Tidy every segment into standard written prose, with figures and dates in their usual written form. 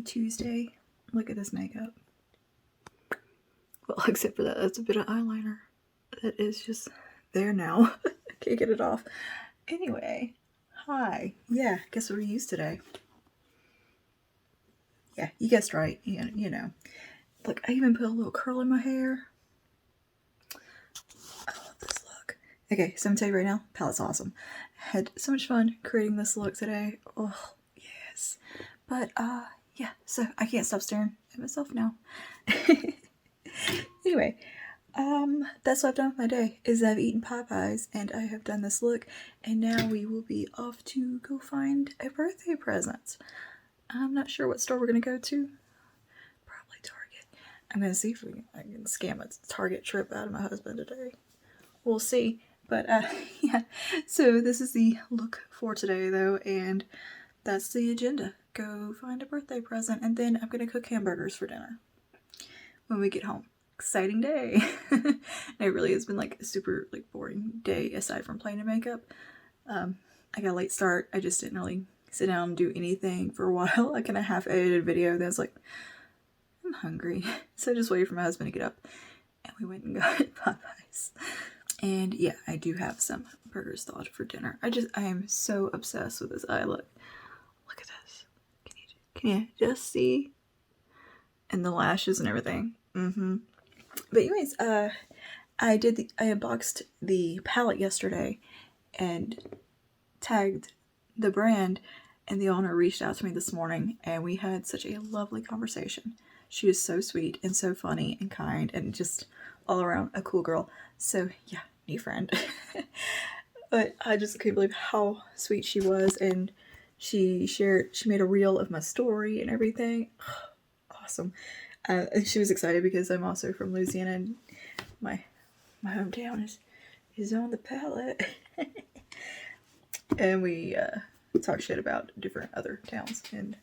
Happy Tuesday. Look at this makeup. Well, except for that, that's a bit of eyeliner. That is just there now. I can't get it off. Anyway, hi. Yeah, guess what we used today? Yeah, you guessed right. You know. Look, I even put a little curl in my hair. I love this look. Okay, so I'm gonna tell you right now, palette's awesome. Had so much fun creating this look today. Oh, yes. But, yeah, so I can't stop staring at myself now. Anyway, that's what I've done with my day, is I've eaten Popeyes, and I have done this look, and now we will be off to go find a birthday present. I'm not sure what store we're going to go to. Probably Target. I'm going to see if I can scam a Target trip out of my husband today. We'll see. But, yeah, so this is the look for today, though, and that's the agenda. Go find a birthday present, and then I'm going to cook hamburgers for dinner when we get home. Exciting day. It really has been like a super boring day aside from playing and makeup. I got a late start. I just didn't really sit down and do anything for a while. I kind of half edited a video that was like, I'm hungry. So I just waited for my husband to get up, and we went and got Popeyes. And yeah, I do have some burgers thawed for dinner. I am so obsessed with this eye look. Look at this. Can you just see? And the lashes and everything. But anyways, I unboxed the palette yesterday and tagged the brand, and the owner reached out to me this morning, and we had such a lovely conversation. She is so sweet and so funny and kind and just all around a cool girl. So yeah, new friend. But I just couldn't believe how sweet she was, and she made a reel of my story and everything. Awesome. And she was excited because I'm also from Louisiana, and my hometown is on the palette. And we talk shit about different other towns in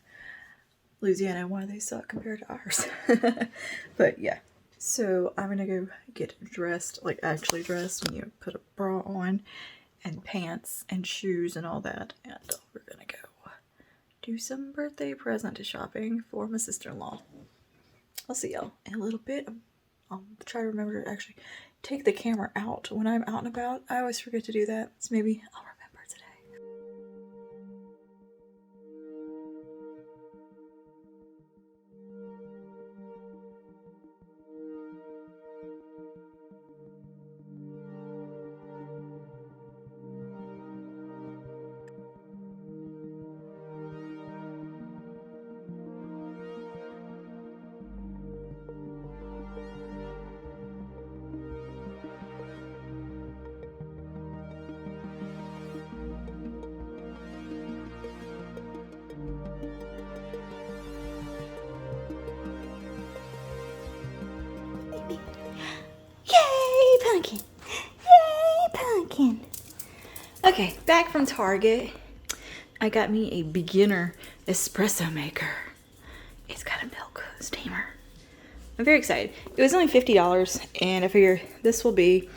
Louisiana and why they suck compared to ours. But yeah, so I'm gonna go get dressed, like actually dressed, and you put a bra on and pants and shoes and all that, and we're gonna go do some birthday present shopping for my sister-in-law. I'll see y'all in a little bit. I'll try to remember to actually take the camera out when I'm out and about. I always forget to do that, so maybe I'll remember today. Yay, pumpkin! Yay, pumpkin! Okay, back from Target. I got me a beginner espresso maker. It's got a milk steamer. I'm very excited. It was only $50, and I figure this will be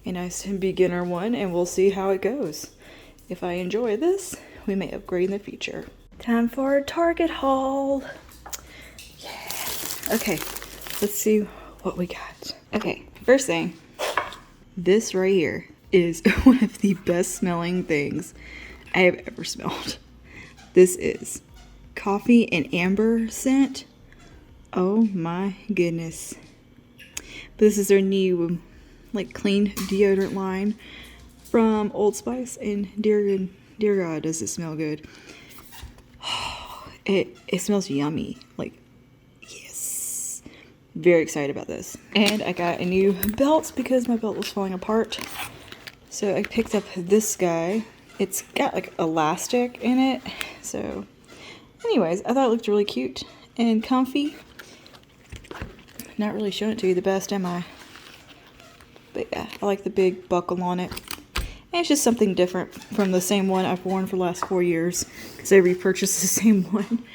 a nice beginner one, and we'll see how it goes. If I enjoy this, we may upgrade in the future. Time for a Target haul. Yeah. Okay, let's see what we got. Okay, first thing, this right here is one of the best smelling things I have ever smelled. This is coffee and amber scent. Oh my goodness. This is their new clean deodorant line from Old Spice, and dear God, does it smell good. It smells yummy. Yes. Very excited about this. And I got a new belt because my belt was falling apart. So I picked up this guy. It's got elastic in it. So anyways, I thought it looked really cute and comfy. Not really showing it to you the best, am I? But yeah, I like the big buckle on it. And it's just something different from the same one I've worn for the last 4 years, because I repurchased the same one.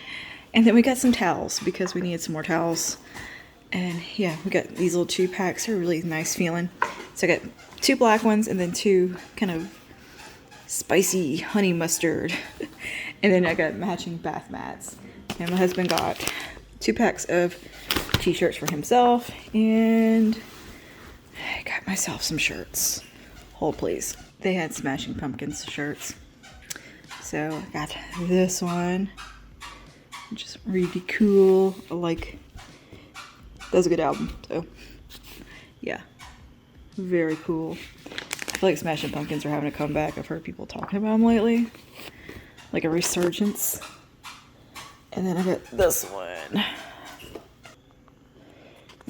And then we got some towels because we needed some more towels. And yeah, we got these little 2-packs. They're really nice feeling. So I got 2 black ones and then 2 kind of spicy honey mustard. And then I got matching bath mats. And my husband got 2 packs of t-shirts for himself, and I got myself some shirts. Hold please. They had Smashing Pumpkins shirts. So I got this one, which is really cool. Like, that's a good album. So yeah, very cool. I feel like Smashing Pumpkins are having a comeback. I've heard people talking about them lately, like a resurgence. And then I got this one.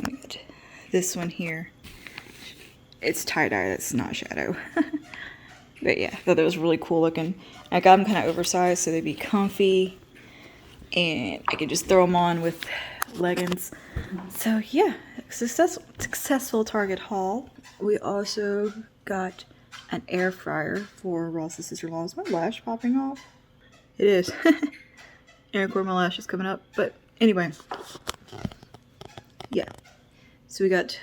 I got this one here. It's tie-dye, that's not shadow. But yeah, I thought that was really cool looking. I got them kind of oversized so they'd be comfy, and I could just throw them on with leggings. So yeah, successful Target haul. We also got an air fryer for Ross's sister-in-law. Is my lash popping off? It is. And of course my lash is coming up. But anyway, yeah. So we got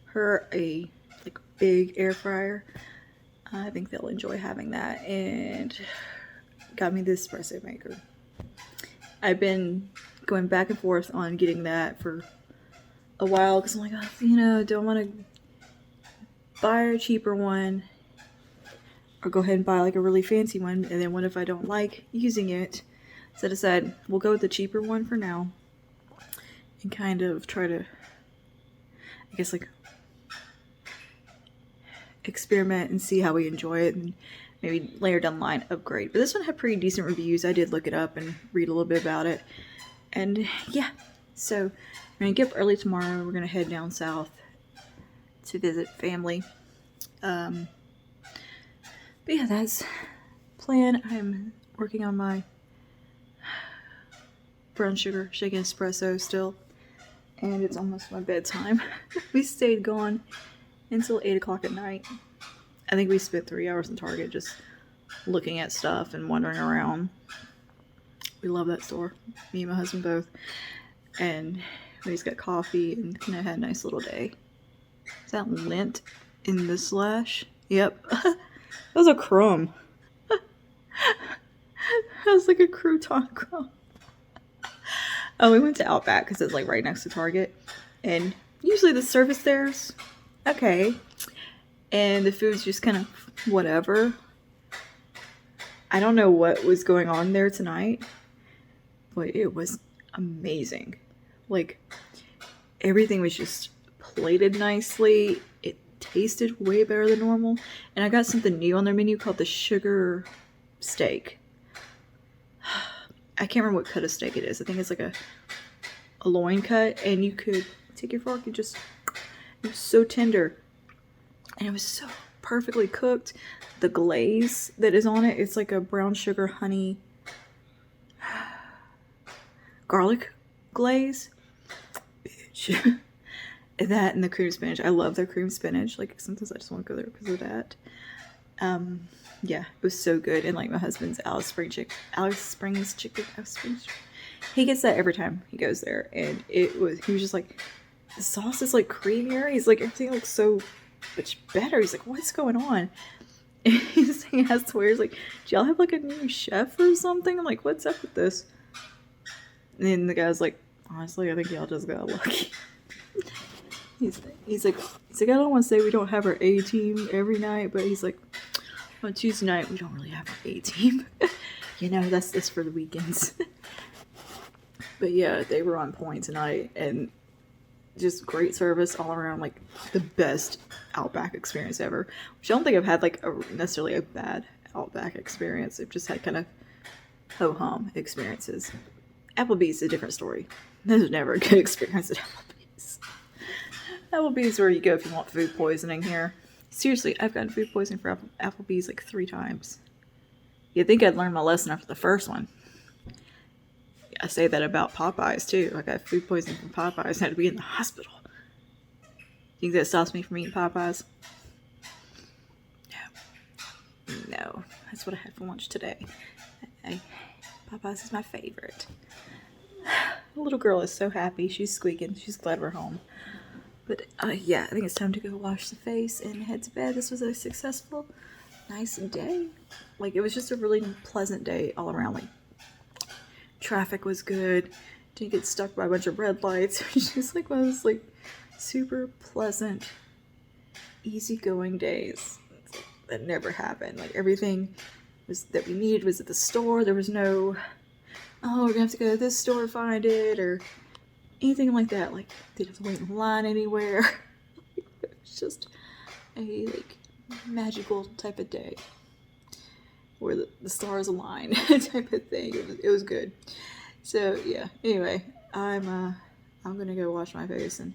her a like big air fryer. I think they'll enjoy having that. And got me this espresso maker. I've been going back and forth on getting that for a while because I'm like, oh, you know, don't want to buy a cheaper one or go ahead and buy like a really fancy one, and then what if I don't like using it? So I decided we'll go with the cheaper one for now and kind of try to, I guess, like experiment and see how we enjoy it, and maybe later down the line upgrade. But this one had pretty decent reviews. I did look it up and read a little bit about it, and yeah, so we're gonna get up early tomorrow. We're gonna head down south to visit family. But yeah, that's plan. I'm working on my brown sugar shaken espresso still, and it's almost my bedtime. We stayed gone until 8 o'clock at night. I think we spent 3 hours in Target just looking at stuff and wandering around. We love that store, me and my husband both. And we just got coffee and kind of had a nice little day. Is that lint in the slash? Yep. That was a crumb. That was like a crouton crumb. Oh, we went to Outback because it's like right next to Target. And usually the service there's okay. And the food's just kind of whatever. I don't know what was going on there tonight, but it was amazing. Like, everything was just plated nicely. It tasted way better than normal. And I got something new on their menu called the sugar steak. I can't remember what cut of steak it is. I think it's like a loin cut, and you could take your fork and just, it was so tender. And it was so perfectly cooked. The glaze that is on it, it's like a brown sugar honey garlic glaze. Bitch. That and the cream spinach. I love their cream spinach. Like, sometimes I just want to go there because of that. Yeah, it was so good. And like my husband's Alice Springs chicken. He gets that every time he goes there. And he was just like, the sauce is like creamier. He's like, everything looks so much better. He's like, what's going on? And he has to where he's like, do y'all have like a new chef or something? I'm like, what's up with this? And then the guy's like, honestly, I think y'all just got lucky. He's like, I don't want to say we don't have our A team every night, but he's like, on Tuesday night we don't really have our A team. You know, that's for the weekends. But yeah, they were on point tonight, and just great service all around. Like, the best Outback experience ever. Which I don't think I've had like necessarily a bad Outback experience. I've just had kind of ho-hum experiences. Applebee's is a different story. There's never a good experience at Applebee's. Applebee's where you go if you want food poisoning here. Seriously, I've gotten food poisoning for Applebee's like 3 times. You'd think I'd learned my lesson after the first one. I say that about Popeyes too. I got food poisoning from Popeyes and had to be in the hospital. Think that stops me from eating Popeyes? No. That's what I had for lunch today. Popeyes is my favorite. The little girl is so happy. She's squeaking. She's glad we're home. But yeah, I think it's time to go wash the face and head to bed. This was a successful, nice day. Like, it was just a really pleasant day all around. Like, traffic was good. Didn't get stuck by a bunch of red lights. It was just like one of those like super pleasant, easygoing days that never happened. Like everything was that we needed was at the store. There was no, oh, we're gonna have to go to this store to find it or anything like that. Like didn't have to wait in line anywhere. It was just a like magical type of day where the stars align type of thing. It was good. So yeah, anyway, I'm gonna go wash my face and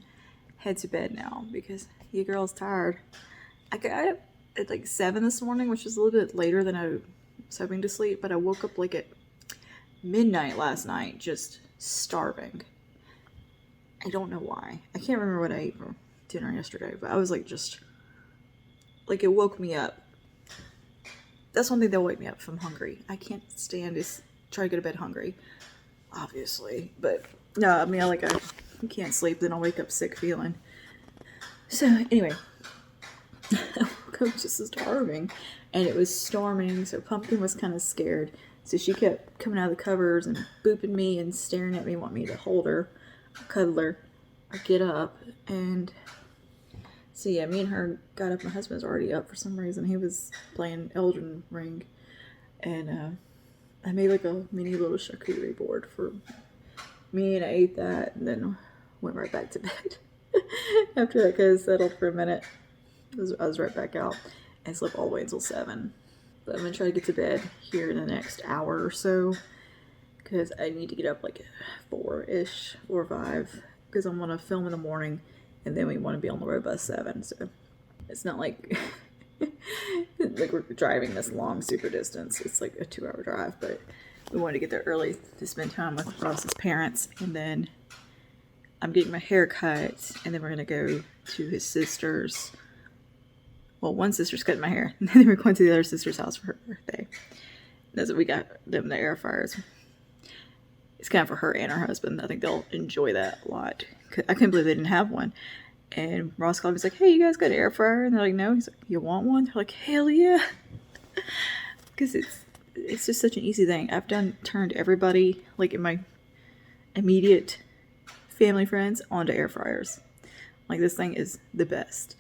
head to bed now because your girl's tired. I got up at like 7 this morning, which is a little bit later than I was hoping to sleep, but I woke up like at midnight last night just starving. I don't know why. I can't remember what I ate for dinner yesterday, but I was like just like it woke me up. That's one thing that'll wake me up if I'm hungry. I can't stand to try to go to bed hungry, obviously. But no, I mean, I can't sleep, then I'll wake up sick feeling. So anyway, I woke up just starving, and it was storming, so Pumpkin was kind of scared. So she kept coming out of the covers and booping me and staring at me, wanting me to hold her, or cuddle her, or get up. And so yeah, me and her got up. My husband's already up for some reason. He was playing Elden Ring. And I made like a mini little charcuterie board for me, and I ate that and then went right back to bed. After that kind of settled for a minute, I was right back out and slept all the way until 7. But I'm going to try to get to bed here in the next hour or so because I need to get up like 4-ish, 4 or 5, because I'm going to film in the morning. And then we want to be on the road by 7, so it's not like like we're driving this long super distance. It's like a 2-hour drive, but we wanted to get there early to spend time with Ross's parents. And then I'm getting my hair cut, and then we're gonna go to his sister's. Well, one sister's cutting my hair, and then we're going to the other sister's house for her birthday. That's what we got them, the air fryers. It's kind of for her and her husband. I think they'll enjoy that a lot. I couldn't believe they didn't have one. And Ross called me. He's like, hey, you guys got an air fryer? And they're like, no. He's like, you want one? They're like, hell yeah. Because it's just such an easy thing. I've turned everybody, like in my immediate family friends, onto air fryers. Like, this thing is the best.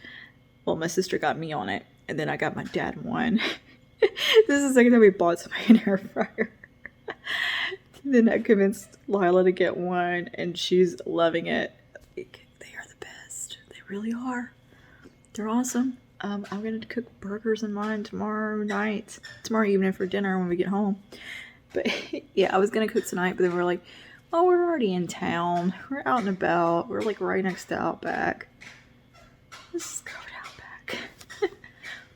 Well, my sister got me on it. And then I got my dad one. This is the second time we bought somebody an air fryer. Then I convinced Lila to get one, and she's loving it. Like, they are the best. They really are. They're awesome. I'm going to cook burgers in mine tomorrow evening for dinner when we get home. But yeah, I was going to cook tonight, but then we're like, oh, we're already in town. We're out and about. We're like right next to Outback. Let's just go to Outback.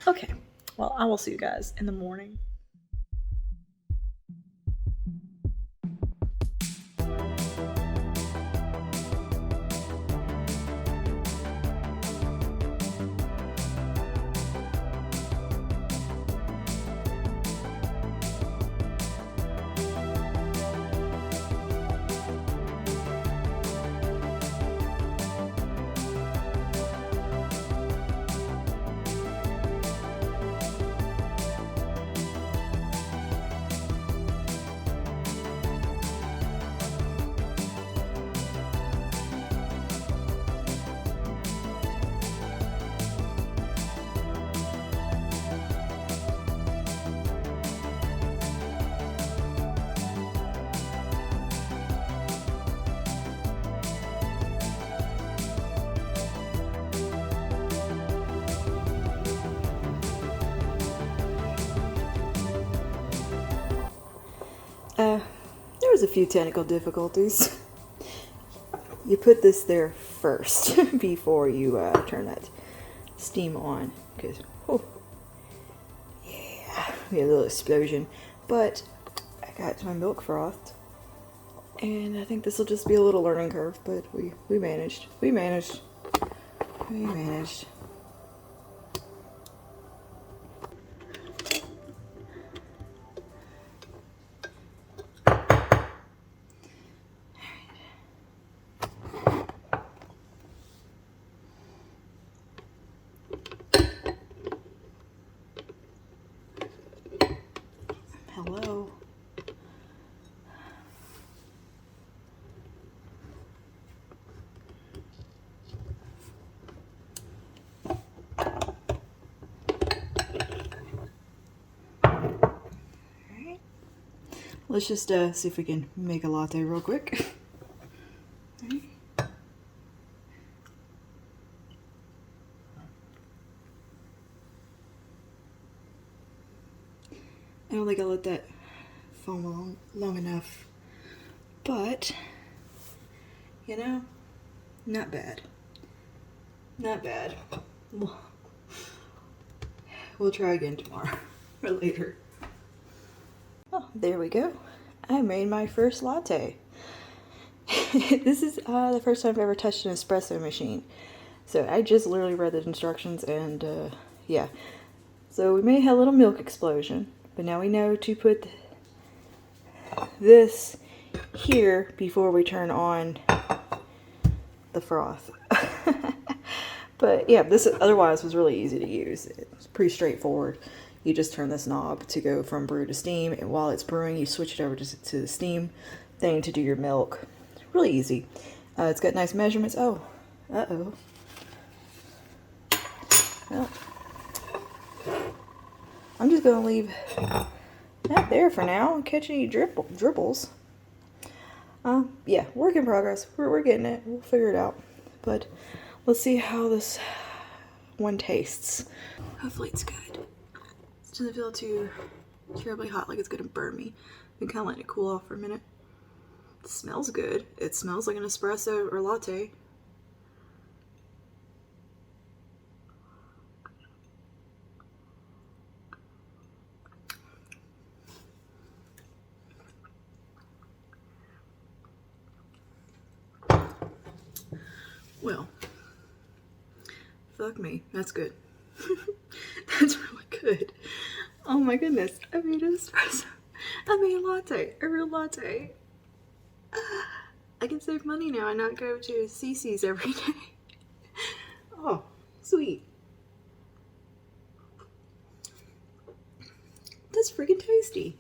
Okay. Well, I will see you guys in the morning. There was a few technical difficulties. You put this there first before you turn that steam on, because yeah, we had a little explosion. But I got my milk frothed, and I think this will just be a little learning curve. But we managed. Hello. let's just see if we can make a latte real quick. Right. I don't think I let that foam long enough, but you know, not bad. Not bad. We'll try again tomorrow or later. Oh, there we go. I made my first latte. This is the first time I've ever touched an espresso machine. So I just literally read the instructions and yeah. So we may have a little milk explosion, but now we know to put this here before we turn on the froth. But yeah, this otherwise was really easy to use. It's pretty straightforward. You just turn this knob to go from brew to steam, and while it's brewing, you switch it over to the steam thing to do your milk. Really easy. It's got nice measurements. Oh, uh-oh. Well, I'm just going to leave that there for now and catch any dribbles. Yeah, work in progress. We're getting it. We'll figure it out. But let's see how this one tastes. Hopefully it's good. It doesn't feel too terribly hot, like it's gonna burn me. I'm kind of letting it cool off for a minute. It smells good. It smells like an espresso or latte. Well, fuck me. That's good. That's really good. Oh my goodness. I made an espresso. I made a latte. A real latte. I can save money now and not go to CC's every day. Oh, sweet. That's freaking tasty.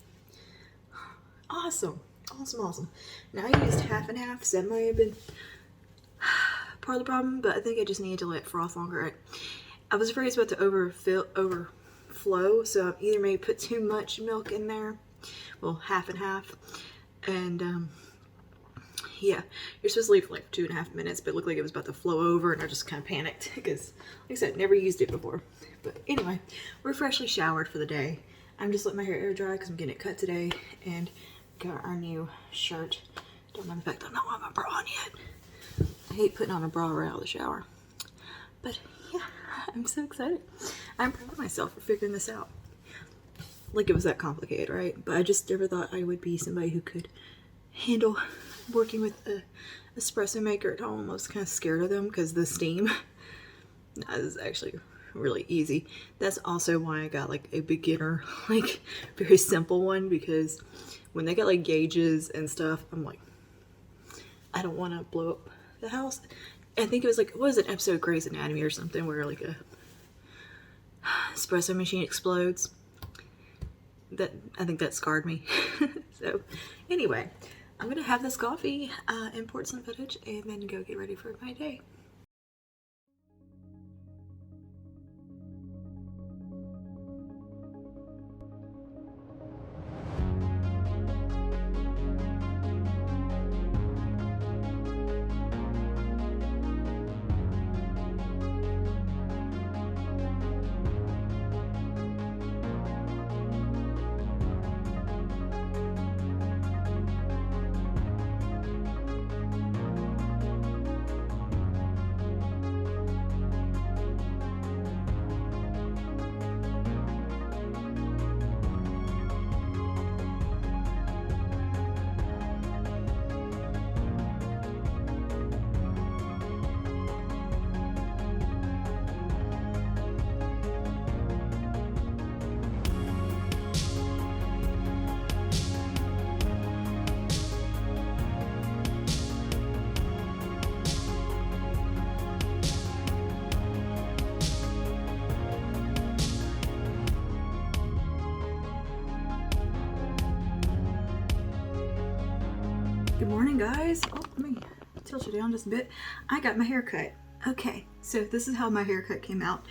Awesome. Awesome. Now I used half and half, so that might have been part of the problem, but I think I just needed to let it froth longer. I was afraid it's about to overflow, so I either may put too much milk in there, well, half and half, and yeah, you're supposed to leave for like 2.5 minutes, but it looked like it was about to flow over, and I just kind of panicked because, like I said, never used it before. But anyway, we're freshly showered for the day. I'm just letting my hair air dry because I'm getting it cut today, and got our new shirt. Don't mind the fact I'm not wearing my bra on yet. I hate putting on a bra right out of the shower. But yeah, I'm so excited. I'm proud of myself for figuring this out. Like it was that complicated, right? But I just never thought I would be somebody who could handle working with a espresso maker at home. I was kind of scared of them because the steam. That is actually really easy. That's also why I got like a beginner, like very simple one, because when they got like gauges and stuff, I'm like, I don't want to blow up the house. I think it was like, what was it, episode of Grey's Anatomy or something, where like a espresso machine explodes. That, I think that scarred me. So anyway, I'm gonna have this coffee, import some footage, and then go get ready for my day. Good morning, guys. Oh, let me tilt you down just a bit. I got my hair cut. Okay, so this is how my haircut came out.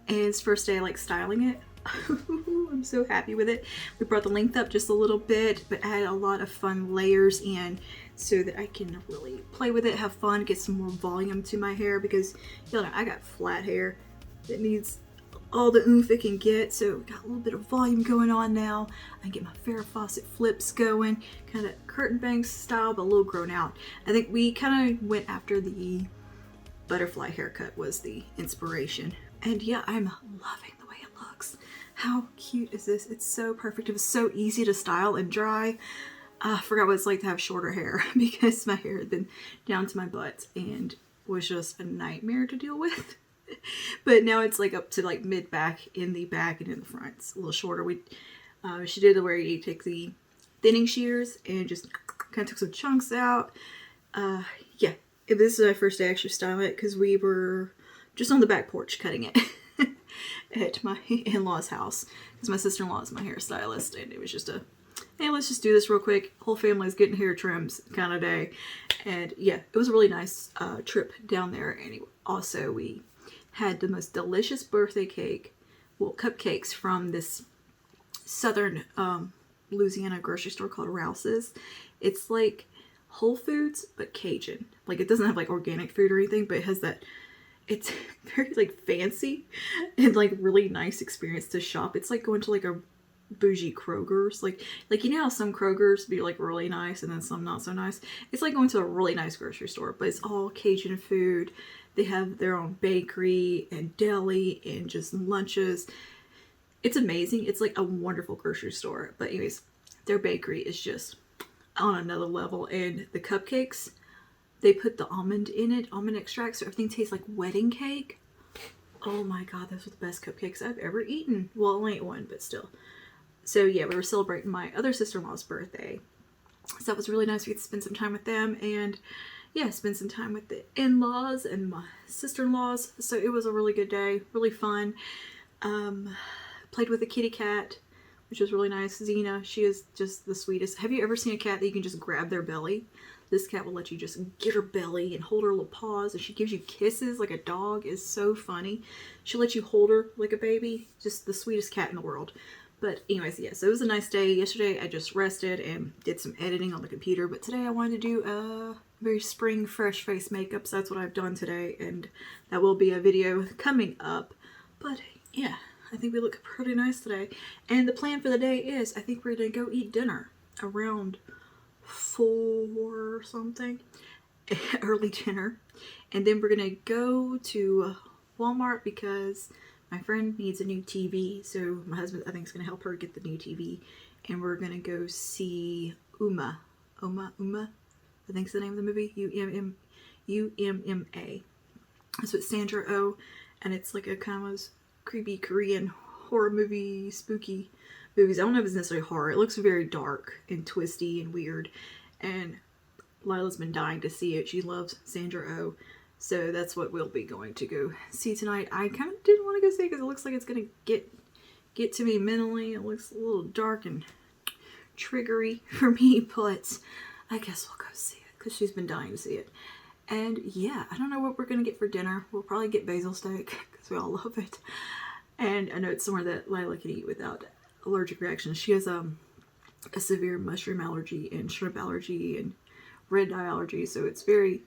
And it's first day like styling it. I'm so happy with it. We brought the length up just a little bit, but added a lot of fun layers in so that I can really play with it, have fun, get some more volume to my hair, because you know I got flat hair that needs all the oomph it can get. So we got a little bit of volume going on now. I get my Farrah Fawcett flips going, kind of curtain bangs style, but a little grown out. I think we kind of went after the butterfly haircut was the inspiration. And yeah, I'm loving the way it looks. How cute is this? It's so perfect. It was so easy to style and dry. I forgot what it's like to have shorter hair because my hair had been down to my butt and was just a nightmare to deal with. But now it's like up to like mid back, in the back, and in the front. It's a little shorter. She did where you take the thinning shears and just kind of took some chunks out. Yeah, this is my first day actually styling it because we were just on the back porch cutting it at my in-laws' house because my sister-in-law is my hairstylist, and it was just hey, let's just do this real quick. Whole family's getting hair trims kind of day. And yeah, it was a really nice trip down there. And also we had the most delicious birthday cake, well, cupcakes from this southern Louisiana grocery store called Rouse's. It's like Whole Foods, but Cajun. Like, it doesn't have like organic food or anything, but it has that, it's very like fancy and like really nice experience to shop. It's like going to like a bougie Kroger's, like you know how some Kroger's be like really nice and then some not so nice. It's like going to a really nice grocery store, but it's all Cajun food. They have their own bakery and deli and just lunches. It's amazing. It's like a wonderful grocery store. But anyways, their bakery is just on another level. And the cupcakes, they put the almond in it, almond extract, so everything tastes like wedding cake. Oh my god, those were the best cupcakes I've ever eaten. Well, only ate one, but still. So yeah, we were celebrating my other sister-in-law's birthday. So that was really nice. We could spend some time with them and yeah, spend some time with the in-laws and my sister-in-laws. So it was a really good day, really fun. Played with a kitty cat, which was really nice. Xena, she is just the sweetest. Have you ever seen a cat that you can just grab their belly? This cat will let you just get her belly and hold her little paws, and she gives you kisses like a dog. Is so funny. She'll let you hold her like a baby. Just the sweetest cat in the world. But anyways, yeah, so it was a nice day. Yesterday I just rested and did some editing on the computer, but today I wanted to do a very spring fresh face makeup, so that's what I've done today, and that will be a video coming up. But yeah, I think we look pretty nice today. And the plan for the day is I think we're gonna go eat dinner around 4 or something, early dinner, and then we're gonna go to Walmart because my friend needs a new TV, so my husband I think is gonna help her get the new TV, and we're gonna go see Uma, I think's the name of the movie, UMMA. It's with Sandra Oh, and it's like a kind of creepy Korean horror movie, spooky movies. I don't know if it's necessarily horror. It looks very dark and twisty and weird, and Lila's been dying to see it. She loves Sandra Oh, so that's what we'll be going to go see tonight. I kind of didn't want to go see it because it looks like it's gonna get to me mentally. It looks a little dark and triggery for me, but I guess we'll go see it because she's been dying to see it. And yeah, I don't know what we're gonna get for dinner. We'll probably get basil steak because we all love it. And I know it's somewhere that Lila can eat without allergic reactions. She has a severe mushroom allergy and shrimp allergy and red dye allergy, so it's very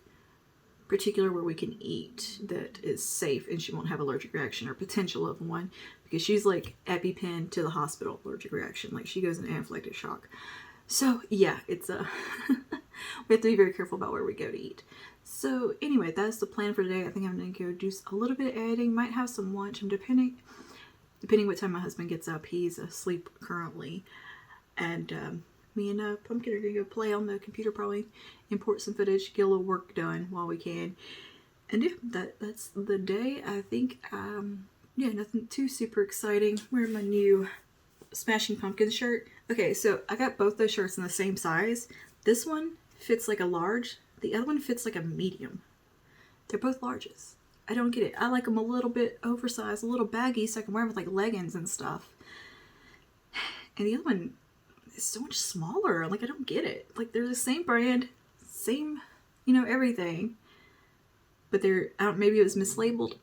particular where we can eat that is safe and she won't have allergic reaction or potential of one, because she's like EpiPen to the hospital allergic reaction. Like she goes into anaphylactic shock. So yeah, it's we have to be very careful about where we go to eat. So anyway, that's the plan for today. I think I'm gonna go do a little bit of editing, might have some lunch. I'm depending what time my husband gets up. He's asleep currently, and me and Pumpkin are gonna go play on the computer, probably import some footage, get a little work done while we can. And yeah, that's the day. I think yeah, nothing too super exciting. Wearing my new Smashing Pumpkins shirt. Okay, so I got both those shirts in the same size. This one fits like a large, the other one fits like a medium. They're both larges. I don't get it. I like them a little bit oversized, a little baggy, so I can wear them with like leggings and stuff. And the other one is so much smaller. Like, I don't get it. Like, they're the same brand, same, you know, everything. But they're, maybe it was mislabeled.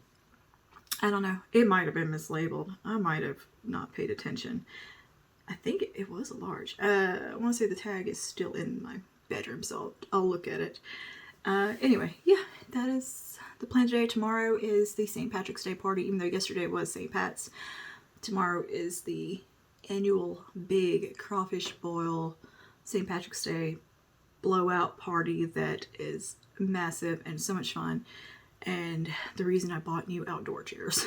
I don't know. It might have been mislabeled. I might have not paid attention. I think it was a large. I want to say the tag is still in my bedroom, so I'll look at it. Anyway, yeah, that is the plan today. Tomorrow is the St. Patrick's Day party, even though yesterday was St. Pat's. Tomorrow is the annual big crawfish boil St. Patrick's Day blowout party that is massive and so much fun, and the reason I bought new outdoor chairs.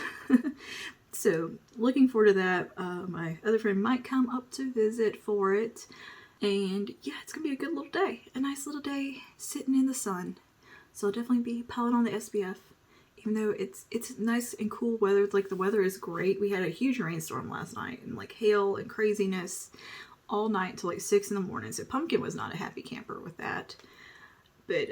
So looking forward to that. My other friend might come up to visit for it, and yeah, it's gonna be a good little day, a nice little day sitting in the sun. So I'll definitely be piling on the SPF, even though it's nice and cool weather. Like, the weather is great. We had a huge rainstorm last night and like hail and craziness all night until like 6 in the morning. So Pumpkin was not a happy camper with that. But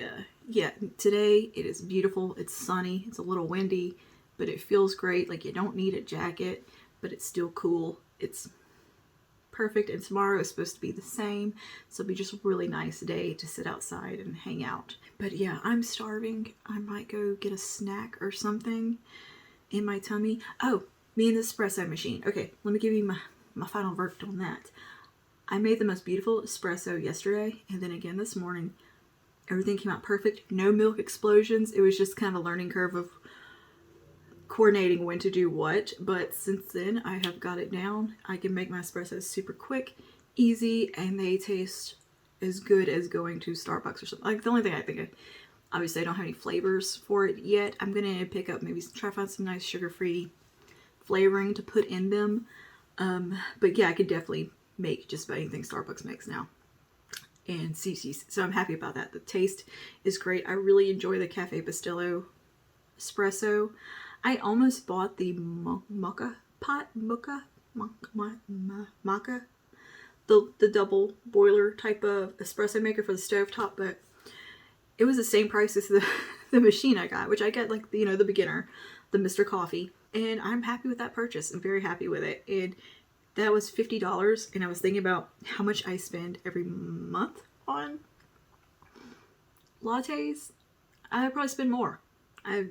yeah, today it is beautiful. It's sunny. It's a little windy, but it feels great. Like, you don't need a jacket, but it's still cool. It's perfect. And tomorrow is supposed to be the same. So it'll be just a really nice day to sit outside and hang out. But yeah, I'm starving. I might go get a snack or something in my tummy. Oh, me and the espresso machine. Okay, let me give you my final verdict on that. I made the most beautiful espresso yesterday, and then again this morning. Everything came out perfect. No milk explosions. It was just kind of a learning curve of coordinating when to do what. But since then, I have got it down. I can make my espressos super quick, easy, and they taste as good as going to Starbucks or something. Like, the only thing I think obviously I don't have any flavors for it yet. I'm going to pick up, maybe try to find some nice sugar-free flavoring to put in them. But yeah, I could definitely make just about anything Starbucks makes now. And CC's. So I'm happy about that. The taste is great. I really enjoy the Cafe Bustelo espresso. I almost bought the maca, the double boiler type of espresso maker for the stovetop, but it was the same price as the machine I got, which I get like, you know, the beginner, the Mr. Coffee. And I'm happy with that purchase. I'm very happy with it. And that was $50, and I was thinking about how much I spend every month on lattes. I'd probably spend more. I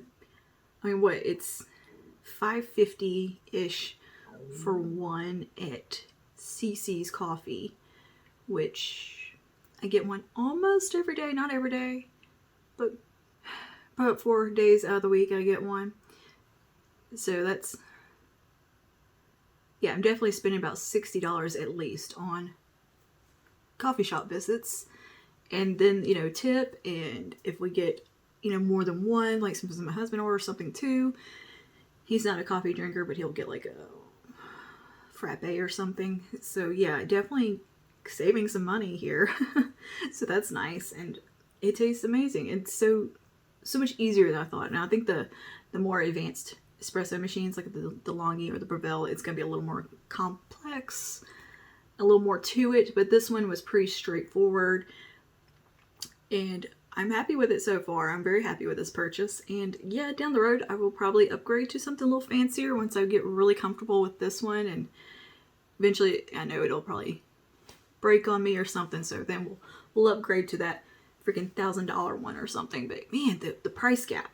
mean, what? It's $5.50-ish for one at CC's Coffee, which I get one almost every day. Not every day, but 4 days out of the week I get one. So that's... yeah, I'm definitely spending about $60 at least on coffee shop visits. And then, you know, tip. And if we get, you know, more than one, like sometimes my husband orders something too. He's not a coffee drinker, but he'll get like a frappe or something. So yeah, definitely saving some money here. So that's nice. And it tastes amazing. It's so much easier than I thought. Now I think the more advanced espresso machines, like the Longi or the Breville, it's going to be a little more complex, a little more to it, but this one was pretty straightforward, and I'm happy with it so far. I'm very happy with this purchase, and yeah, down the road I will probably upgrade to something a little fancier once I get really comfortable with this one, and eventually I know it'll probably break on me or something, so then we'll upgrade to that freaking $1,000 one or something. But man, the price gap,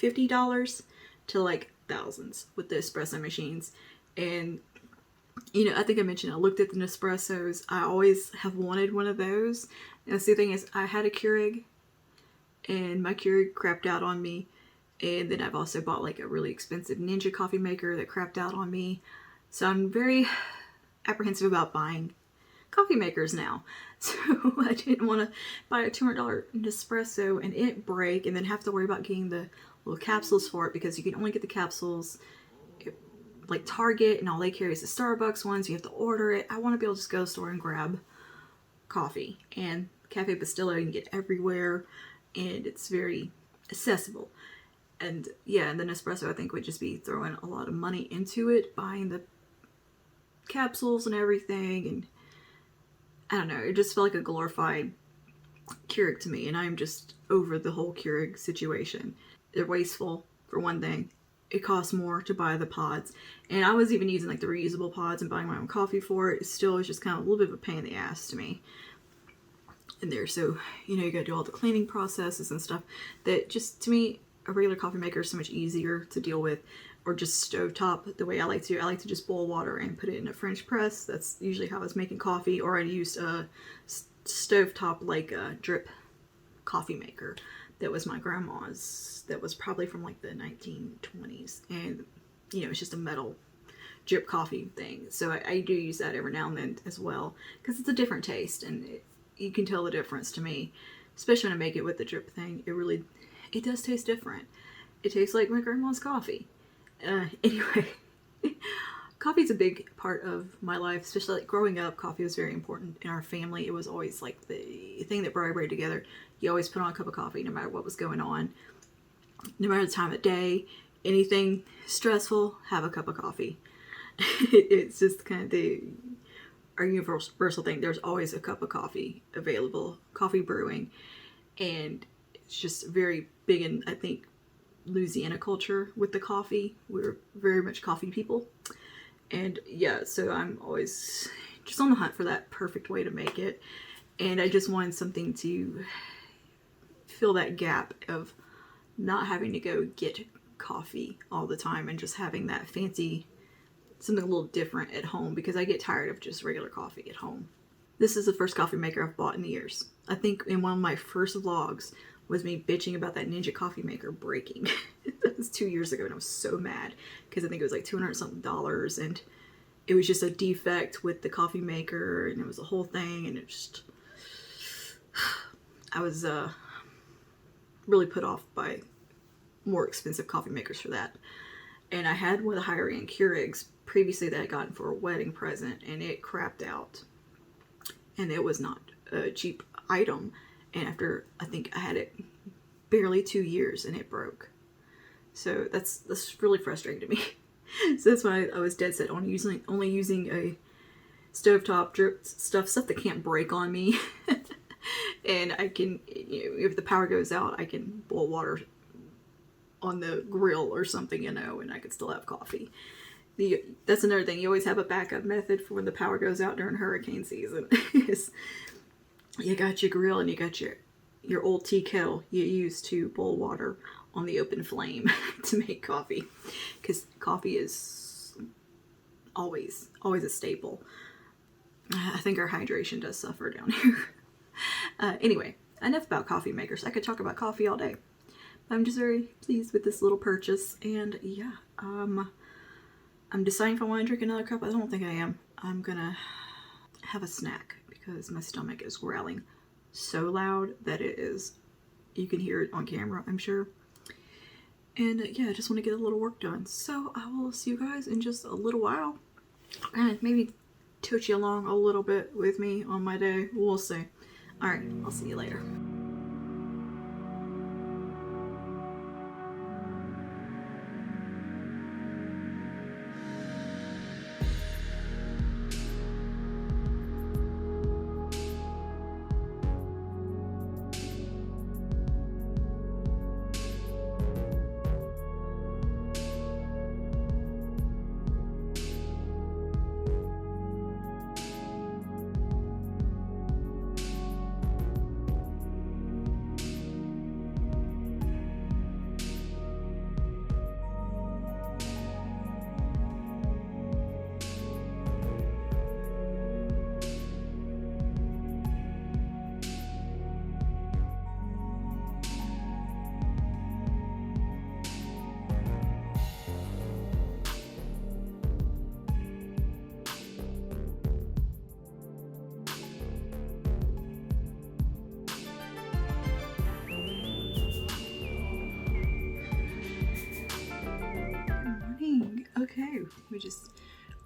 $50 to like thousands with the espresso machines. And you know, I think I mentioned I looked at the Nespressos. I always have wanted one of those. And the thing is, I had a Keurig, and my Keurig crapped out on me. And then I've also bought like a really expensive Ninja coffee maker that crapped out on me. So I'm very apprehensive about buying coffee makers now. So I didn't want to buy a $200 Nespresso and it break and then have to worry about getting the little capsules for it, because you can only get the capsules like Target, and all they carry is the Starbucks ones. You have to order it. I want to be able to just go to the store and grab coffee. And Cafe Bustelo you can get everywhere, and it's very accessible. And yeah, and the Nespresso I think would just be throwing a lot of money into it, buying the capsules and everything, and I don't know, it just felt like a glorified Keurig to me, and I'm just over the whole Keurig situation. They're wasteful, for one thing. It costs more to buy the pods. And I was even using like the reusable pods and buying my own coffee for it. It still is just kind of a little bit of a pain in the ass to me. And there, so, you know, you gotta do all the cleaning processes and stuff that just, to me, a regular coffee maker is so much easier to deal with, or just stovetop the way I like to. I like to just boil water and put it in a French press. That's usually how I was making coffee, or I used a stovetop like a drip coffee maker that was my grandma's, that was probably from like the 1920s, and you know, it's just a metal drip coffee thing. So I do use that every now and then as well, because it's a different taste, and you can tell the difference to me, especially when I make it with the drip thing. It does taste different. It tastes like my grandma's coffee. Anyway, coffee's a big part of my life, especially like growing up. Coffee was very important in our family. It was always like the thing that brought everybody together. You always put on a cup of coffee no matter what was going on, no matter the time of day, anything stressful, have a cup of coffee. It's just kind of our universal thing. There's always a cup of coffee available, coffee brewing, and it's just very big in, I think, Louisiana culture with the coffee. We're very much coffee people. And yeah, so I'm always just on the hunt for that perfect way to make it. And I just wanted something to fill that gap of not having to go get coffee all the time and just having that fancy, something a little different at home, because I get tired of just regular coffee at home. This is the first coffee maker I've bought in years. I think in one of my first vlogs was me bitching about that Ninja coffee maker breaking. That was 2 years ago, and I was so mad because I think it was like $200 something, and it was just a defect with the coffee maker, and it was a whole thing, and it just, I was really put off by more expensive coffee makers for that. And I had one of the higher end Keurigs previously that I gotten for a wedding present, and it crapped out, and it was not a cheap item. And after, I think I had it barely 2 years, and it broke. So that's really frustrating to me. So that's why I was dead set on only using a stovetop drip stuff that can't break on me. And I can, you know, if the power goes out, I can boil water on the grill or something, you know, and I could still have coffee. That's another thing. You always have a backup method for when the power goes out during hurricane season. You got your grill, and you got your old tea kettle you use to boil water on the open flame to make coffee, because coffee is always a staple. I think our hydration does suffer down here. Anyway, enough about coffee makers. I could talk about coffee all day. I'm just very pleased with this little purchase, and yeah, I'm deciding if I want to drink another cup. I don't think I am. I'm gonna have a snack because my stomach is growling so loud that you can hear it on camera, I'm sure. And yeah, I just want to get a little work done. So I will see you guys in just a little while, and maybe toot you along a little bit with me on my day. We'll see. All right, I'll see you later. Okay,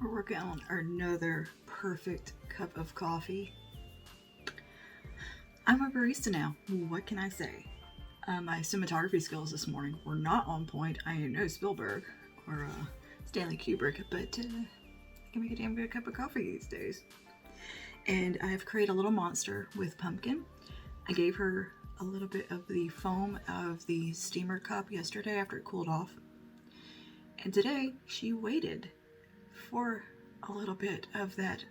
we're working on another perfect cup of coffee. I'm a barista now. What can I say? My cinematography skills this morning were not on point. I am no Spielberg or Stanley Kubrick, but I can make a damn good cup of coffee these days. And I have created a little monster with pumpkin. I gave her a little bit of the foam out of the steamer cup yesterday after it cooled off. And today she waited for a little bit of that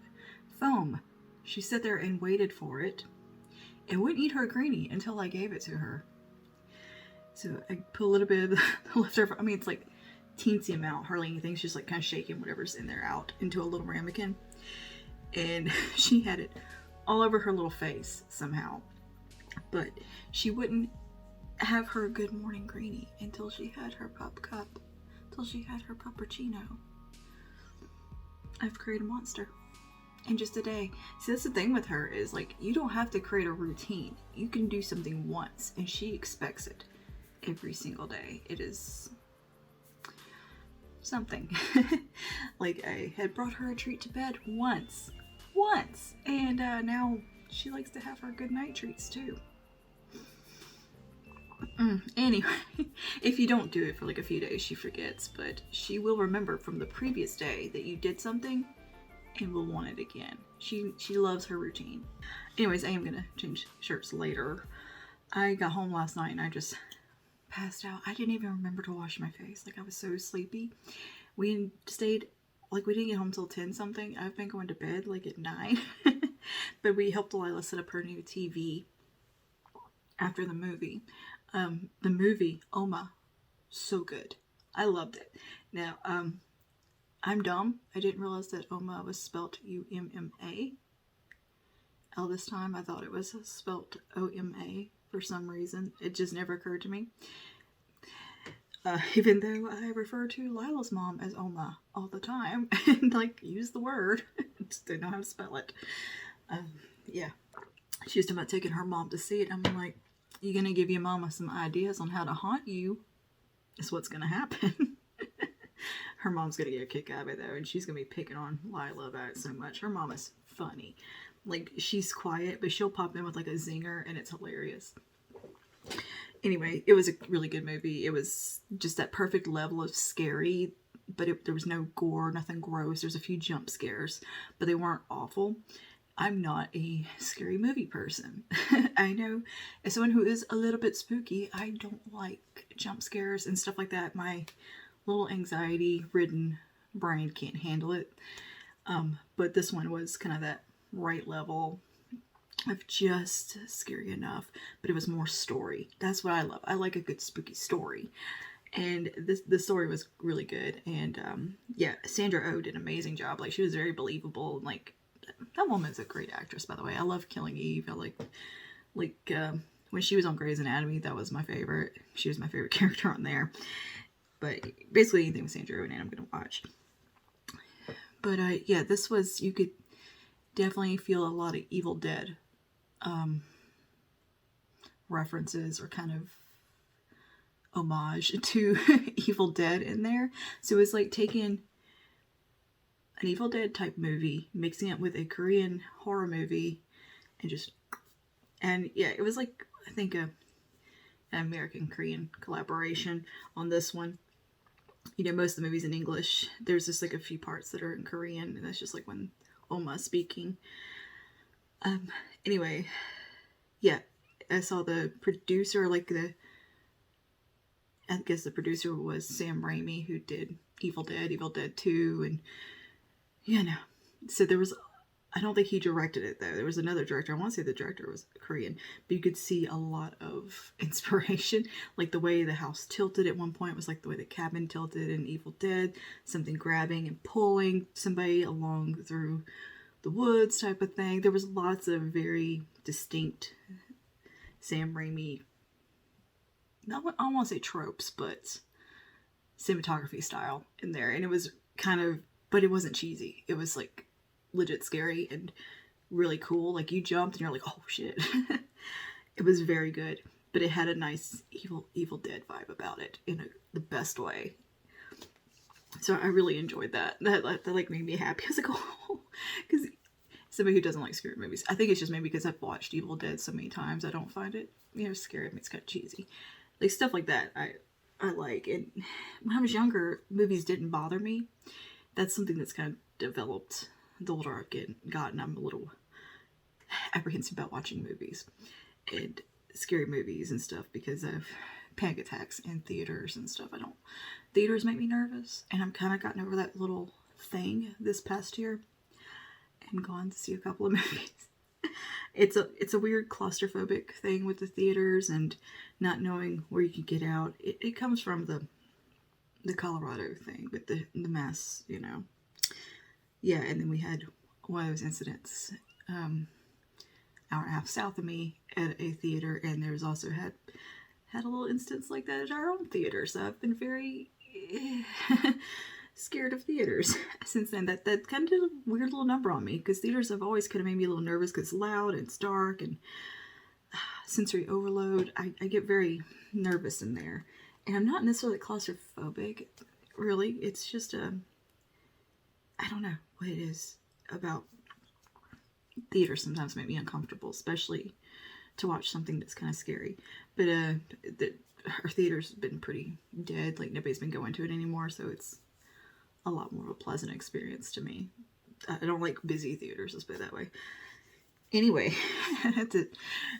foam. She sat there and waited for it and wouldn't eat her greenie until I gave it to her. So I put a little bit of the leftover, I mean, it's like teensy amount, hardly anything. She's just like kind of shaking whatever's in there out into a little ramekin. And she had it all over her little face somehow. But she wouldn't have her good morning greenie until she had her pup cup, until she had her puppuccino. I've created a monster in just a day. See, that's the thing with her is like, you don't have to create a routine. You can do something once and she expects it every single day. It is something. Like, I had brought her a treat to bed once, and now she likes to have her good night treats too. Anyway, if you don't do it for like a few days, she forgets, but she will remember from the previous day that you did something and will want it again. She loves her routine. Anyways, I am gonna change shirts later. I got home last night and I just passed out. I didn't even remember to wash my face. Like, I was so sleepy. We stayed, like, we didn't get home till 10 something. I've been going to bed like at 9. But we helped Delilah set up her new TV after the movie. The movie, Oma, so good. I loved it. Now, I'm dumb. I didn't realize that Oma was spelt U-M-M-A. All this time I thought it was spelt O-M-A for some reason. It just never occurred to me. Even though I refer to Lila's mom as Oma all the time and like use the word, just didn't know how to spell it. Yeah, she was talking about taking her mom to see it. I'm like, you gonna give your mama some ideas on how to haunt you? Is what's gonna happen. Her mom's gonna get a kick out of it though, and she's gonna be picking on Lila about it so much. Her mom is funny. Like, she's quiet, but she'll pop in with like a zinger, and it's hilarious. Anyway, it was a really good movie. It was just that perfect level of scary, but there was no gore, nothing gross. There's a few jump scares, but they weren't awful. I'm not a scary movie person. I know, as someone who is a little bit spooky, I don't like jump scares and stuff like that. My little anxiety-ridden brain can't handle it. But this one was kind of that right level of just scary enough, but it was more story. That's what I love. I like a good spooky story. And the story was really good. And yeah, Sandra Oh did an amazing job. Like, she was very believable. Like, that woman's a great actress, by the way. I love Killing Eve. I like when she was on Grey's Anatomy, that was my favorite. She was my favorite character on there. But basically anything with Sandra Oh in it, I'm gonna watch. But yeah, this was, you could definitely feel a lot of Evil Dead references or kind of homage to Evil Dead in there. So it was like taking an Evil Dead type movie, mixing it with a Korean horror movie, and yeah, it was like, I think an American-Korean collaboration on this one. You know, most of the movies in English, there's just like a few parts that are in Korean, and that's just like when Oma speaking. Anyway, yeah, I saw the producer, I guess the producer was Sam Raimi, who did Evil Dead 2, and you know, so there was, I don't think he directed it though. There was another director. I want to say the director was Korean, but you could see a lot of inspiration. Like the way the house tilted at one point was like the way the cabin tilted in Evil Dead. Something grabbing and pulling somebody along through the woods type of thing. There was lots of very distinct Sam Raimi, I don't want to say tropes, but cinematography style in there. And it was kind of, but it wasn't cheesy. It was like legit scary and really cool. Like, you jumped and you're like, oh shit. It was very good, but it had a nice Evil Dead vibe about it in the best way. So I really enjoyed that. That like made me happy. I was like, oh, because somebody who doesn't like scary movies, I think it's just maybe because I've watched Evil Dead so many times, I don't find it, scary. I mean, it's kind of cheesy. Like, stuff like that I like. And when I was younger, movies didn't bother me. That's something that's kind of developed the older I've gotten. I'm a little apprehensive about watching movies and scary movies and stuff because of panic attacks in theaters and stuff. Theaters make me nervous, and I'm kind of gotten over that little thing this past year and gone to see a couple of movies. It's a weird claustrophobic thing with the theaters and not knowing where you can get out. It comes from the Colorado thing with the mass, Yeah, and then we had one of those incidents hour and a half south of me at a theater, and there's also had a little instance like that at our own theater. So I've been very scared of theaters since then. That kind of did a weird little number on me, because theaters have always kind of made me a little nervous because it's loud and it's dark and sensory overload. I get very nervous in there, and I'm not necessarily claustrophobic, really. It's just I don't know what it is about theaters sometimes make me uncomfortable, especially to watch something that's kind of scary. But our theater's been pretty dead. Like, nobody's been going to it anymore, so it's a lot more of a pleasant experience to me. I don't like busy theaters, let's put it that way. Anyway,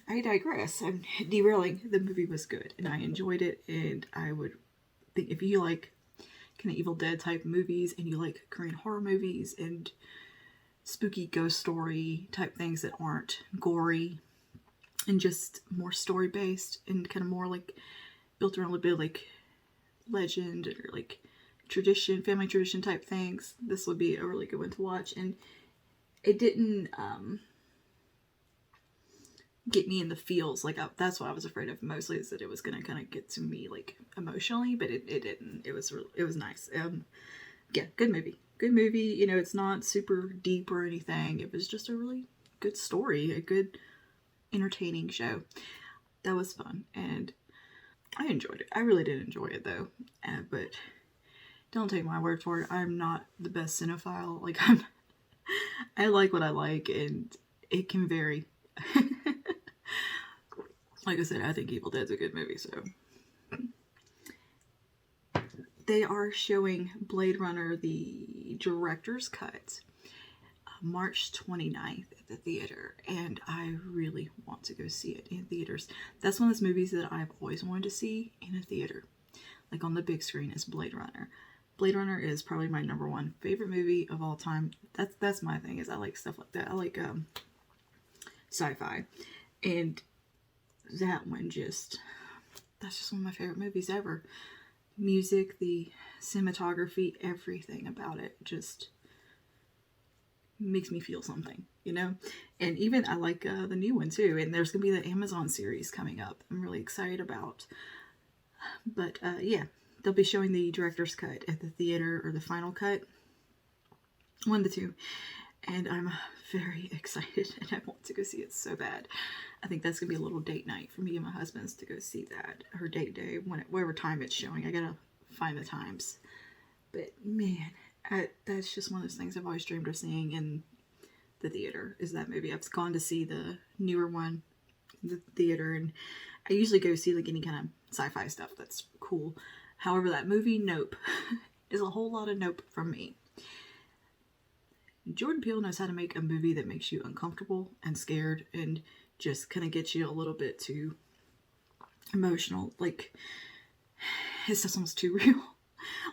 I digress. I'm derailing. The movie was good, and I enjoyed it, and I would think if you like kind of Evil Dead type movies, and you like Korean horror movies, and spooky ghost story type things that aren't gory, and just more story based, and kind of more like built around a little bit of like legend or like tradition, family tradition type things, this would be a really good one to watch. And it didn't get me in the feels. Like, that's what I was afraid of mostly, is that it was gonna kind of get to me like emotionally, but it didn't. It was nice. Yeah, good movie. It's not super deep or anything. It was just a really good story, a good entertaining show. That was fun, and I enjoyed it. I really did enjoy it, though. But don't take my word for it. I'm not the best cinephile. Like, I like what I like, and it can vary. Like I said, I think Evil Dead's a good movie, so. They are showing Blade Runner, the director's cut, March 29th at the theater, and I really want to go see it in theaters. That's one of those movies that I've always wanted to see in a theater, like on the big screen, is Blade Runner. Blade Runner is probably my number one favorite movie of all time. That's my thing, is I like stuff like that. I like sci-fi, and that one that's just one of my favorite movies ever. Music, the cinematography, everything about it just makes me feel something, And even I like the new one too, and there's gonna be the Amazon series coming up I'm really excited about. But yeah, they'll be showing the director's cut at the theater, or the final cut, one of the two, and I'm very excited, and I want to go see it so bad. I think that's gonna be a little date night for me and my husband's to go see that, or date day, whatever time it's showing. I gotta find the times. But man, that's just one of those things I've always dreamed of seeing in the theater, is that movie. I've gone to see the newer one in the theater, and I usually go see like any kind of sci-fi stuff that's cool. However, that movie, Nope, is a whole lot of nope from me. Jordan Peele knows how to make a movie that makes you uncomfortable and scared, and just kind of gets you a little bit too emotional. Like, his stuff's almost too real.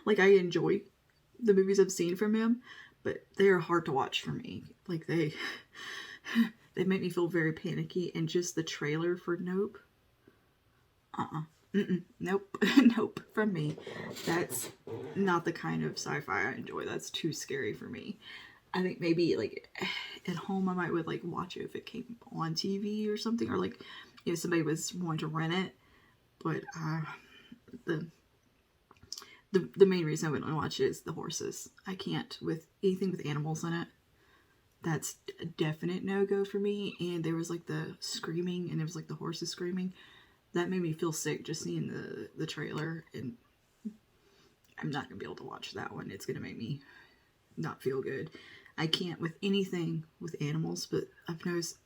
Like, I enjoy the movies I've seen from him, but they are hard to watch for me. Like, they make me feel very panicky, and just the trailer for Nope, nope, nope from me. That's not the kind of sci-fi I enjoy. That's too scary for me. I think maybe like at home I would like watch it if it came on TV or something, or like somebody was wanting to rent it. But the main reason I wouldn't watch it is the horses. I can't with anything with animals in it. That's a definite no-go for me. And there was like the screaming, and there was like the horses screaming. That made me feel sick just seeing the trailer, and I'm not gonna be able to watch that one. It's gonna make me not feel good. I can't with anything with animals, but I've noticed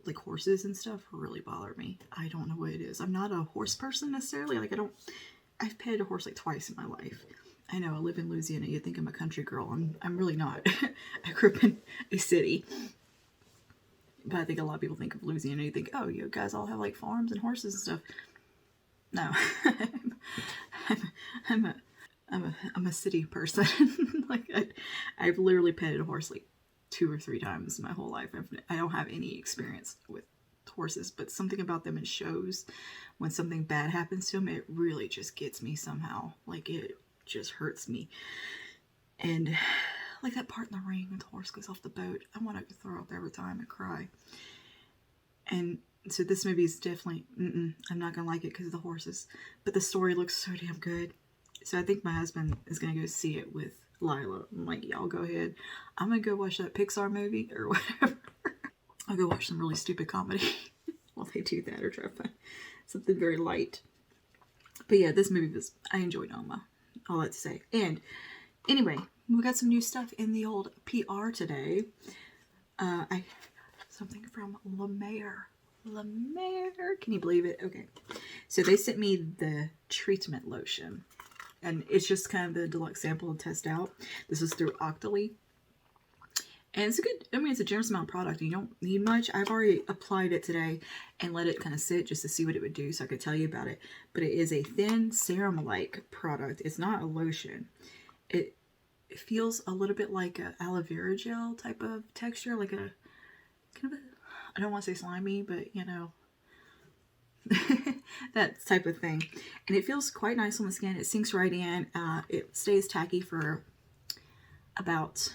like horses and stuff really bother me. I don't know what it is. I'm not a horse person necessarily. Like, I've petted a horse like twice in my life. I know, I live in Louisiana. You'd think I'm a country girl. I'm really not. I grew up in a city. But I think a lot of people think of Louisiana, you think, oh, you guys all have like farms and horses and stuff. No. I'm a city person. Like, I've literally petted a horse like 2 or 3 times in my whole life. I don't have any experience with horses, but something about them in shows, when something bad happens to them, it really just gets me somehow. Like, it just hurts me. And like that part in the ring when the horse goes off the boat, I want to throw up every time and cry. And so this movie is definitely, I'm not going to like it because of the horses. But the story looks so damn good. So I think my husband is going to go see it with Lila. I'm like, y'all go ahead. I'm going to go watch that Pixar movie or whatever. I'll go watch some really stupid comedy while they do that, or try to find something very light. But yeah, this movie was, I enjoyed all that to say. And anyway, we got some new stuff in the old PR today. Something from La Mer. La Mer, can you believe it? Okay, so they sent me the treatment lotion, and it's just kind of the deluxe sample to test out. This is through Octoly, and it's a good, I mean, it's a generous amount of product. You don't need much. I've already applied it today and let it kind of sit just to see what it would do so I could tell you about it. But it is a thin serum-like product. It's not a lotion. It feels a little bit like a aloe vera gel type of texture, like a kind of a, I don't want to say slimy, but you know, that type of thing. And it feels quite nice on the skin. It sinks right in. It stays tacky for about,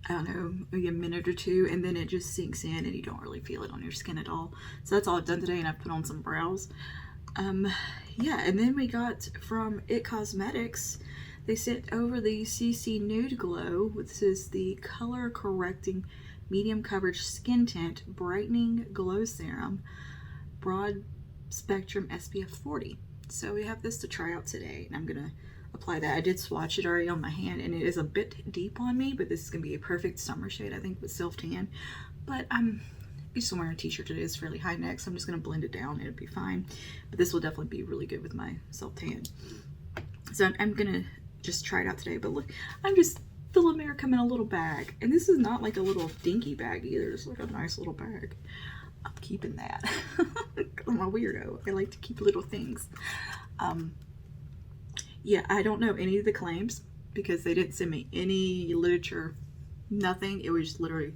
I don't know, maybe a minute or two, and then it just sinks in and you don't really feel it on your skin at all. So that's all I've done today, and I've put on some brows. Yeah, and then we got from It Cosmetics, they sent over the CC Nude Glow. This is the color correcting medium coverage skin tint brightening glow serum, broad spectrum SPF 40. So we have this to try out today, and I'm gonna apply that. I did swatch it already on my hand, and it is a bit deep on me, but this is gonna be a perfect summer shade, I think, with self tan. But I'm just wearing a t-shirt today. It's fairly high neck, so I'm just gonna blend it down. It'll be fine. But this will definitely be really good with my self tan. So I'm gonna just try it out today. But look, I'm just, the La Mer come in a little bag, and this is not like a little dinky bag either. It's like a nice little bag. I'm keeping that. I'm a weirdo. I like to keep little things. Yeah, I don't know any of the claims because they didn't send me any literature, nothing. It was just literally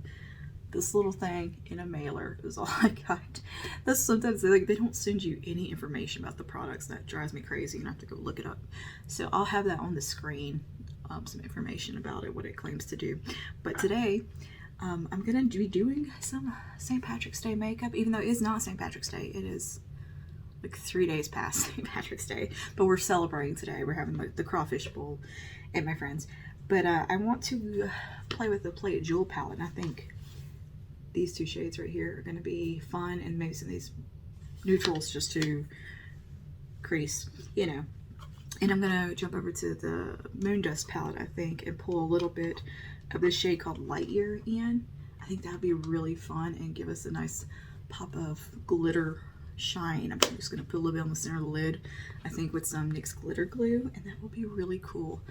this little thing in a mailer is all I got. That's sometimes they don't send you any information about the products. That drives me crazy, and I have to go look it up. So I'll have that on the screen, some information about it, what it claims to do. But today, I'm gonna be doing some St. Patrick's Day makeup, even though it is not St. Patrick's Day. It is like 3 days past St. Patrick's Day, but we're celebrating today. We're having the crawfish bowl at my friend's. But I want to play with the Play It Jewel palette, and I think these 2 shades right here are going to be fun, and maybe some of these neutrals just to crease, you know. And I'm going to jump over to the Moon Dust palette, I think, and pull a little bit of this shade called Light Year in. I think that would be really fun and give us a nice pop of glitter shine. I'm just going to put a little bit on the center of the lid, I think, with some NYX glitter glue, and that will be really cool.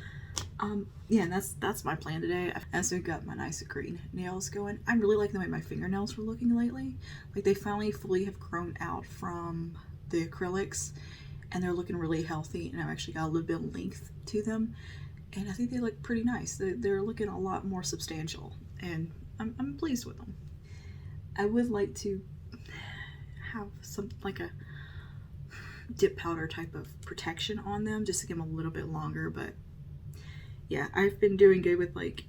Yeah, and that's my plan today. I also got my nice green nails going. I'm really liking the way my fingernails were looking lately. Like, they finally fully have grown out from the acrylics, and they're looking really healthy, and I've actually got a little bit of length to them, and I think they look pretty nice. They're looking a lot more substantial, and I'm pleased with them. I would like to have some, like a dip powder type of protection on them, just to give them a little bit longer, but yeah, I've been doing good with like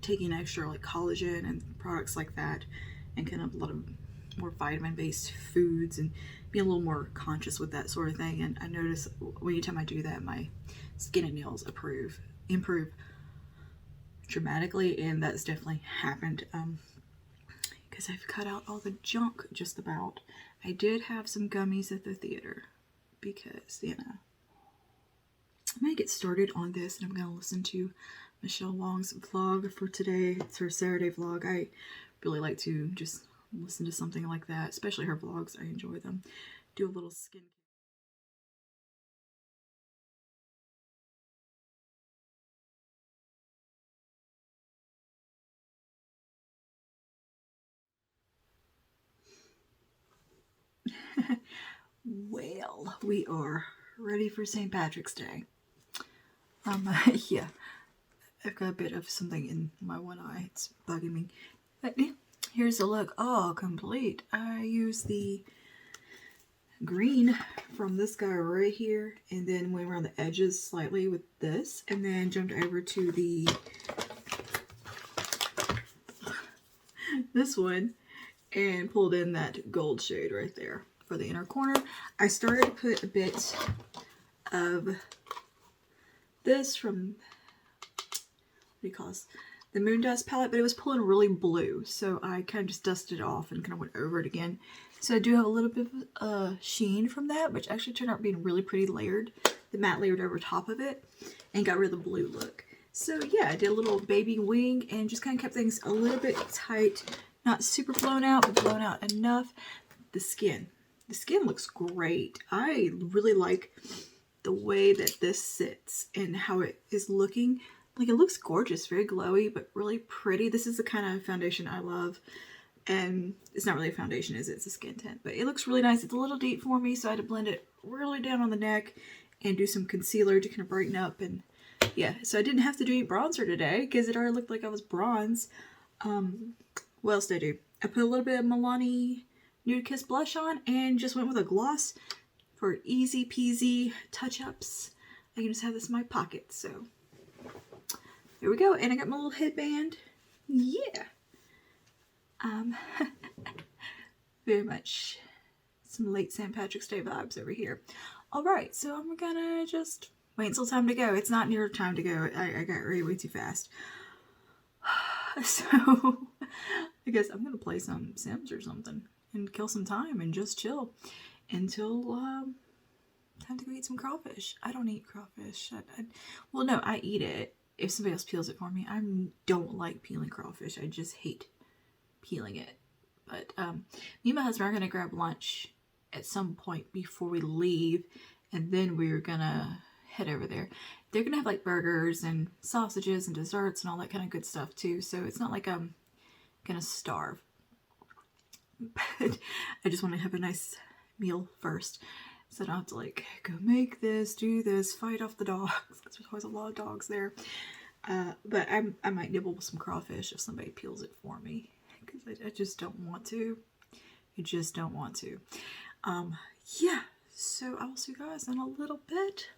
taking extra like collagen and products like that, and kind of a lot of more vitamin based foods, and being a little more conscious with that sort of thing. And I notice anytime I do that, my skin and nails improve dramatically, and that's definitely happened because I've cut out all the junk just about. I did have some gummies at the theater because, you know, I'm going to get started on this, and I'm going to listen to Michelle Wong's vlog for today. It's her Saturday vlog. I really like to just listen to something like that, especially her vlogs. I enjoy them. Do a little skin. Well, we are ready for St. Patrick's Day. Yeah. I've got a bit of something in my one eye. It's bugging me. But yeah, here's the look all complete. I use the green from this guy right here, and then went around the edges slightly with this, and then jumped over to the this one and pulled in that gold shade right there for the inner corner. I started to put a bit of this from, what do you call this? The Moon Dust palette, but it was pulling really blue, so I kind of just dusted it off and kind of went over it again. So I do have a little bit of sheen from that, which actually turned out being really pretty layered. The matte layered over top of it and got rid of the blue look. So yeah, I did a little baby wing and just kind of kept things a little bit tight. Not super blown out, but blown out enough. The skin looks great. I really like the way that this sits and how it is looking. Like, it looks gorgeous, very glowy, but really pretty. This is the kind of foundation I love. And it's not really a foundation, is it? It's a skin tint. But it looks really nice. It's a little deep for me, so I had to blend it really down on the neck and do some concealer to kind of brighten up. And yeah, so I didn't have to do any bronzer today because it already looked like I was bronze. What else did I do? I put a little bit of Milani Nude Kiss blush on and just went with a gloss for easy peasy touch-ups. I can just have this in my pocket, so there we go. And I got my little headband. Yeah. Very much some late St. Patrick's Day vibes over here. All right, so I'm gonna just wait until time to go. It's not near time to go. I got ready way too fast. So I guess I'm gonna play some Sims or something and kill some time and just chill until time to go eat some crawfish. I don't eat crawfish. Well, no, I eat it if somebody else peels it for me. I don't like peeling crawfish. I just hate peeling it. But me and my husband are going to grab lunch at some point before we leave, and then we're going to head over there. They're going to have like burgers and sausages and desserts and all that kind of good stuff too, so it's not like I'm going to starve. But I just want to have a nice meal first, so I don't have to like go make this, do this, fight off the dogs, because there's always a lot of dogs there. But I might nibble with some crawfish if somebody peels it for me, because I just don't want to. I just don't want to. Yeah, so I will see you guys in a little bit.